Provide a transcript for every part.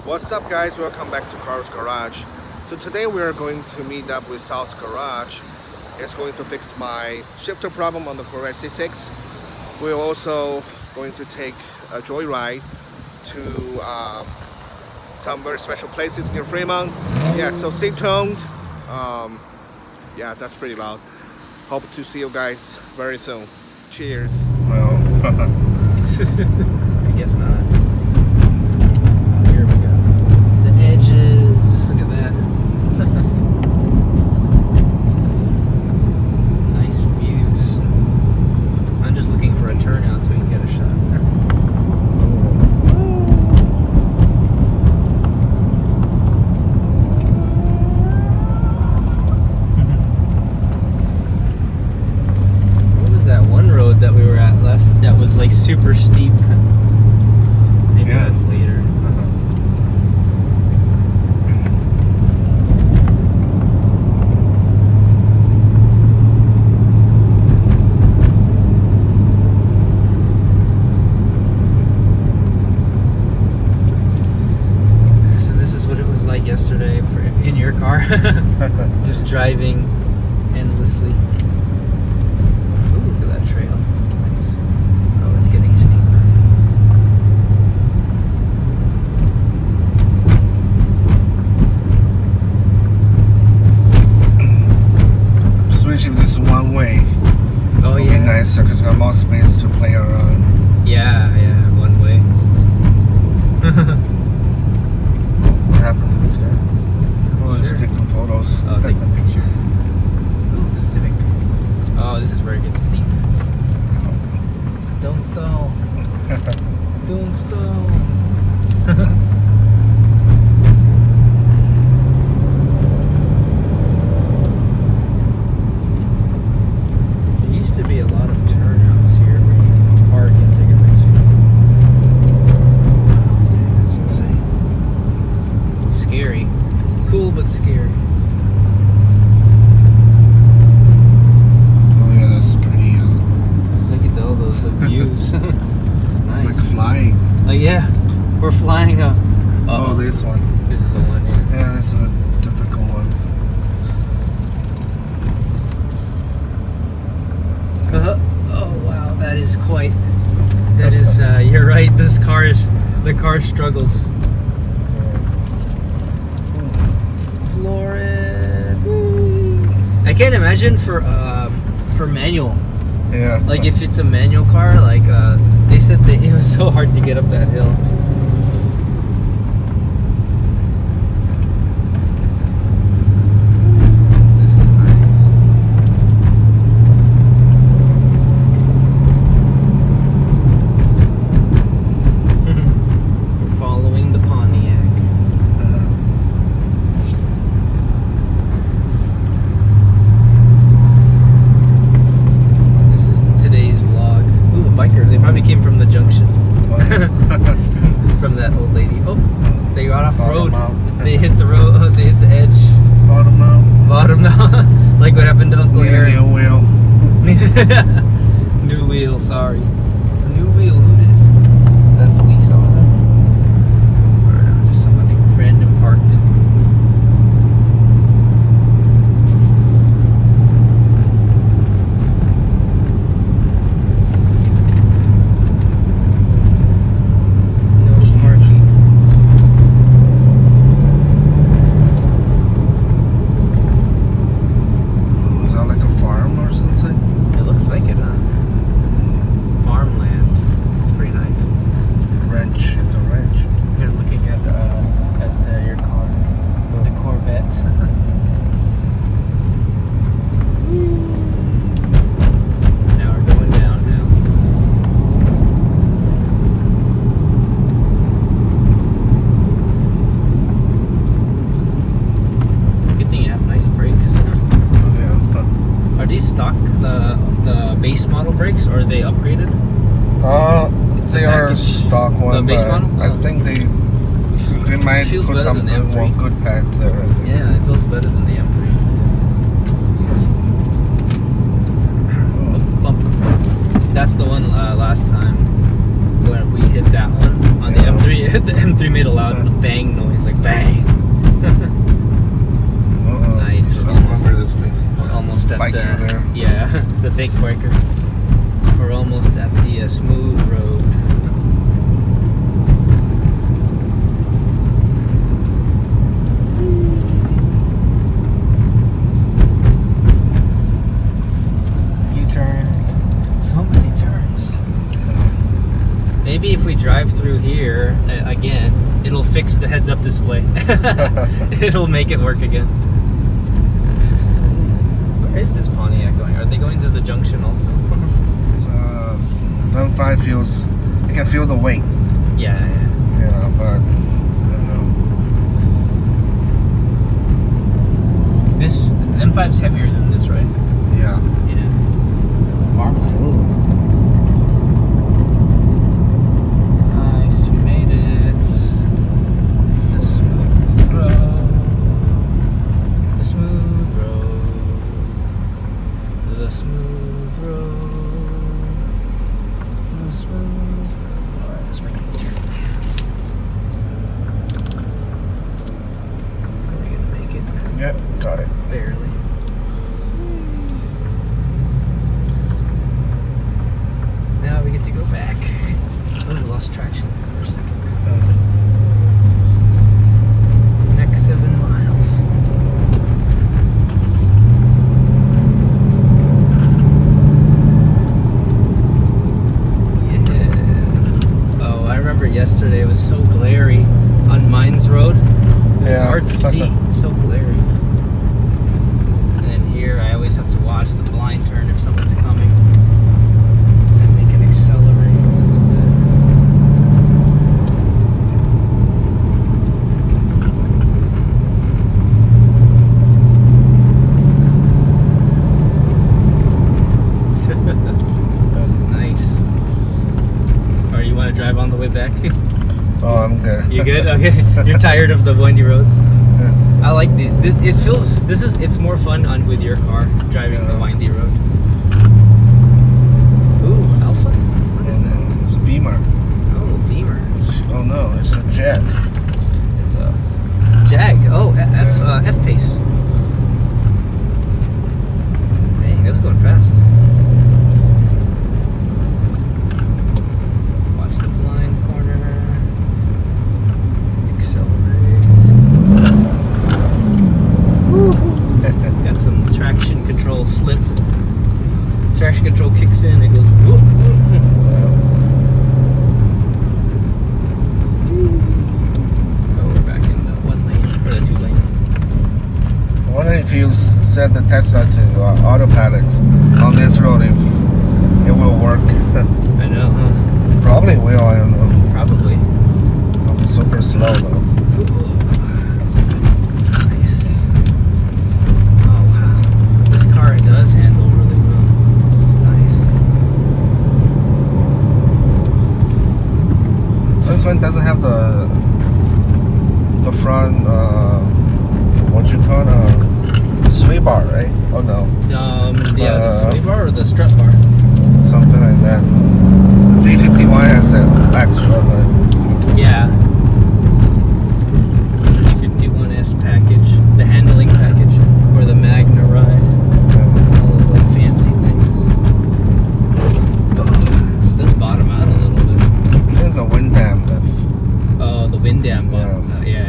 What's up, guys? Welcome back to Car's Garage. So today we are going to meet up with Sal's Garage. It's going to fix my shifter problem on the Corvette C6. We're also going to take a joyride to some very special places near Fremont. Yeah, so stay tuned. Yeah, that's pretty loud. Hope to see you guys very soon. Cheers. Well, I guess not. Here we go. The edges. Look at that. Nice views. I'm just looking for a turnout so we can get a shot. What was that one road that we were at last? That was like super steep. Maybe that's later. So this is what it was like yesterday in your car, just driving endlessly. Ooh, look at that trail. It's nice. Oh, it's getting steeper. just wish if this is one way. Oh, It would yeah. be nicer because we have more space to play around. Yeah, one way. What happened to this guy? Oh, he's Sure. taking photos. Oh, take the picture. Ooh, Civic. Oh, this is where it gets steep. Don't stall. Don't stall. There used to be a lot of turnouts here where you could park and take a nice photo. Wow, dang, that's insane. Scary. Cool, but scary. Oh yeah, that's pretty. Look at all those views. It's nice. It's like flying. Like, yeah, we're flying up. Oh, this one. This is the one, yeah. Yeah, this is a difficult one. Oh wow, that is quite. That is. You're right. The car struggles. Florid. Woo. I can't imagine for manual. Yeah. Like if it's a manual car, like they said that it was so hard to get up that hill. This is nice. We're following the Pontiac. This is today's vlog. Ooh, a biker. They probably came from the junction. From that old lady. Oh, they got off the road. Bottom out. They hit the road. They hit the edge. Bottom out. Bottom now. Like what happened to Uncle Need a Aaron. new wheel. New wheel, sorry. New wheel, who is that? Police over there? Or no, just somebody random parked. No parking. Is that like a farm or something? It looks like it, huh? Farmland. It's pretty nice. Wrench. It's a wrench. You're looking at your car, the Corvette. Now we're going downhill. Good thing you have nice brakes. Oh, yeah. Are these stock, the base model brakes, or are they upgraded? It's They the are package. stock one, The base but model? I Oh. think they might Feels put better some than the M3. good pads there, I think. Yeah, it feels better than the M3. Oh, bump. That's the one last time. when we hit that one on the M3. The M3 made a loud bang noise, like bang. Nice. So I remember this place. We're almost at Biker the there. yeah, the fake biker. We're almost at the smooth road. U-turn. So many turns. Maybe if we drive through here again, it'll fix the heads-up display. It'll make it work again. Where is this Pontiac going? Are they going to the junction also? The M5 feels, you can feel the weight. Yeah. Yeah, but I don't know. This M5's heavier than this, right? Yeah. Yeah. Farmland. Nice, we made it. The smooth road. The smooth road. The smooth road. The smooth road. Alright, let's make a turn. Are we gonna make it? Yeah, got it. Barely. Now we get to go back. Oh, we lost traction there for a second. Next 7 miles. Yeah. Oh, I remember yesterday it was so glary on Mines Road. It was hard to see. So glary. And then here I always have to watch the blind turn if someone's coming. And we can accelerate a little bit. This is nice. Or you want to drive on the way back? Oh, I'm good. You good? Okay. You're tired of the windy roads? Yeah. I like these. It's more fun with your car driving the windy road. Ooh, Alpha? What is that? It's a Beamer. Oh, Beamer. Oh no, it's a Jag. It's a Jag. Oh, F pace. Dang, that was going fast. Watch the blind corner. Accelerate. Got some traction control slip. Traction control kicks in, it goes whoop, whoop. Oh, we're back in the 1 lane, or the 2 lane. I wonder if you set the Tesla to autopilot on this road, if it will work. I know, huh? Probably will, I don't know. Probably. It'll be super slow though. Nice. Oh, wow. This car does handle really well. It's nice. This one doesn't have the front, what you call sway bar, right? Oh no. The sway bar or the strut bar? Something like that. The Z51 has an extra, but Yeah. Z51S package, the handling package, or the Magna Ride. All those like fancy things. Oh, it does bottom out a little bit. I think the wind dam that's. Oh, the wind dam bottoms out. Yeah.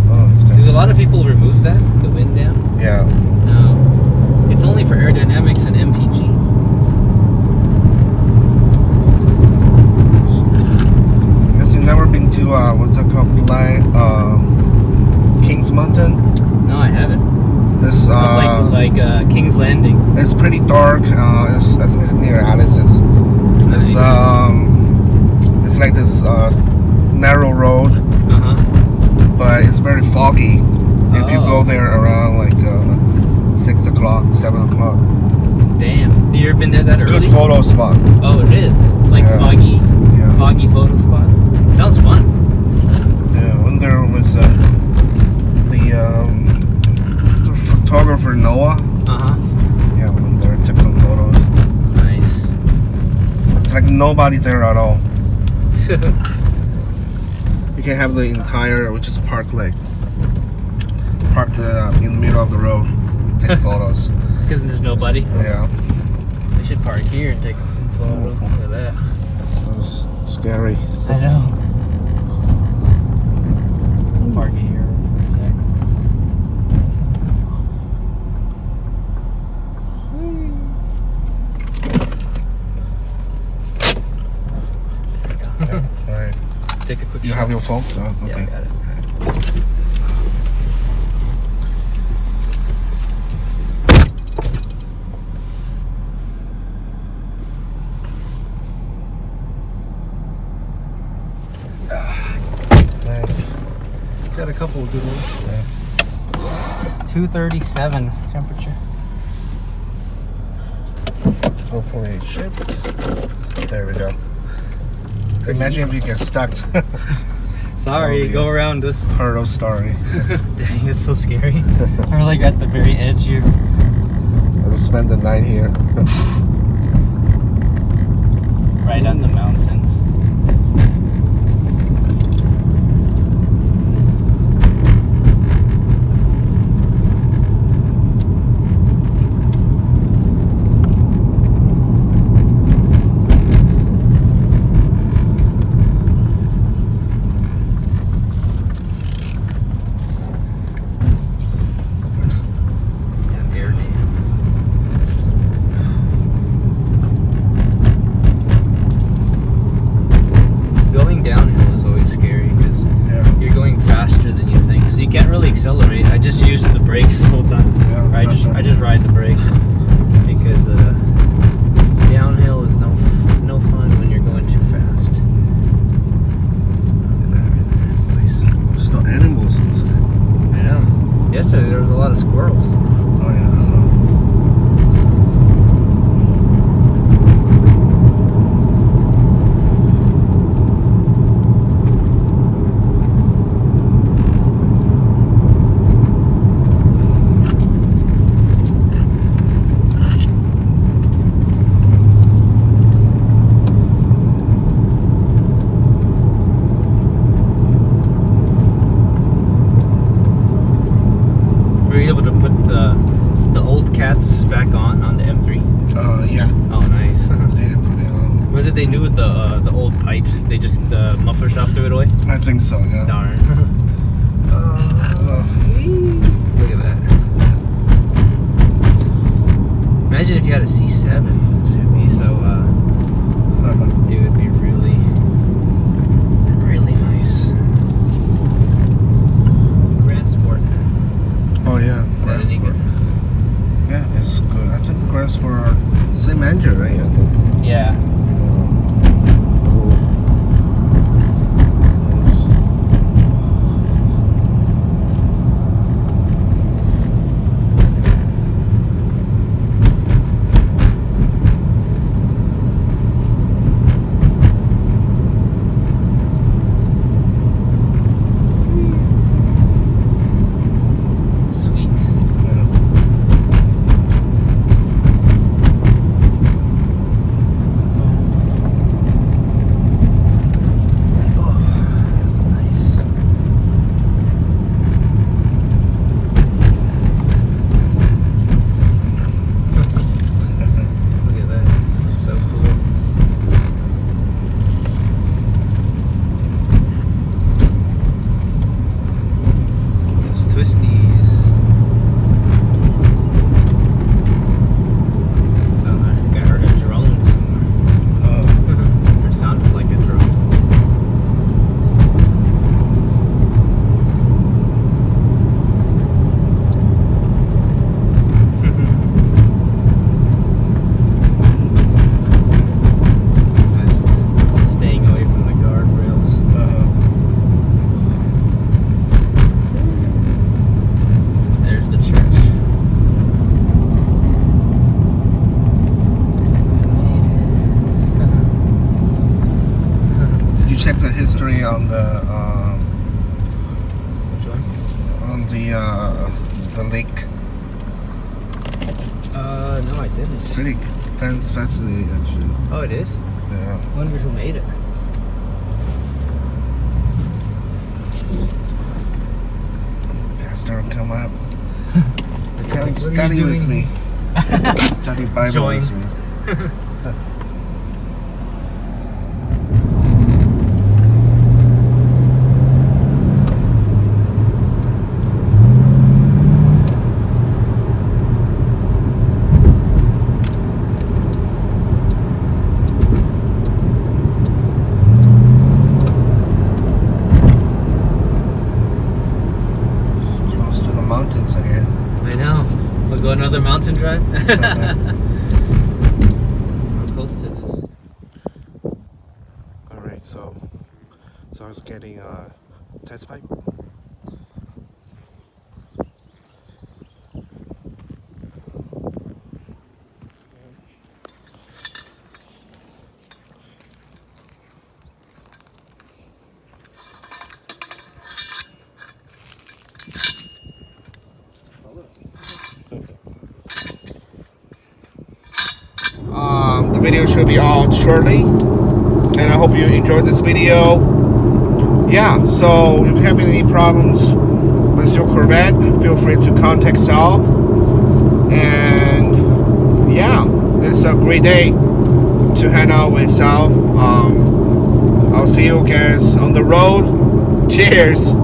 Oh, it's Because a kind lot of people remove that, the wind dam. of. Yeah. No. It's only for aerodynamics and MPG. I guess you've never been to what's it called, Kings Mountain? No, I haven't. It's Sounds like King's Landing. it's pretty dark. It's near Alice's. Nice. It's like this narrow road, Uh-huh. but it's very foggy. If you go there around like 6 o'clock, 7 o'clock. Damn. You ever been there that It's a early? good photo spot. Oh, it is. Like Yeah. foggy photo spot. Sounds fun. Yeah, when there was the photographer Noah. Uh-huh. Yeah, when there took some photos. Nice. It's like nobody there at all. You can have the entire, which is parked in the middle of the road, take photos. Because there's nobody. Yeah. We should park here and take a photo. Look at that. That was scary. I know. Park it here. Okay, all right. Take a quick You shot. have your phone? Oh, okay. Yeah, I got it. Nice. Got a couple of good ones. Yeah. 237 temperature. Hopefully it ships. There we go. Imagine if you get stuck. Sorry, Oh, go yeah. around us. Hurdle story. Dang, it's so scary. We're like at the very edge here. I'll spend the night here. Right on the mountains. Accelerate. I just use the brakes the whole time. Yeah, I just ride the brakes because downhill is no fun when you're going too fast. There's no animals inside. I know. Yesterday there was a lot of squirrels. Oh yeah. Back on the M3? Yeah. Oh, nice. They put it on. What did they do with the old pipes? They just the muffler shop threw it away? I think so, yeah. Darn. Look at that. Imagine if you had a C7. It would be so. It would be really, really nice. Grand Sport. Oh yeah, Grand Sport. Yeah, it's good. I think Grand Sport, same engine, right? I think. Yeah. On the which one? On the lake. No, I didn't. It's pretty fascinating, actually. Oh, it is? Yeah. I wonder who made it. come up. Come What are study you with doing? me. Study Bible Join. with me. Close to the mountains again. I know. We'll go another mountain drive. We're close to this. All right, so I was getting a test pipe. The video should be out shortly, and I hope you enjoyed this video. Yeah, so if you have any problems with your Corvette, feel free to contact Sal. And yeah, it's a great day to hang out with Sal. I'll see you guys on the road. Cheers!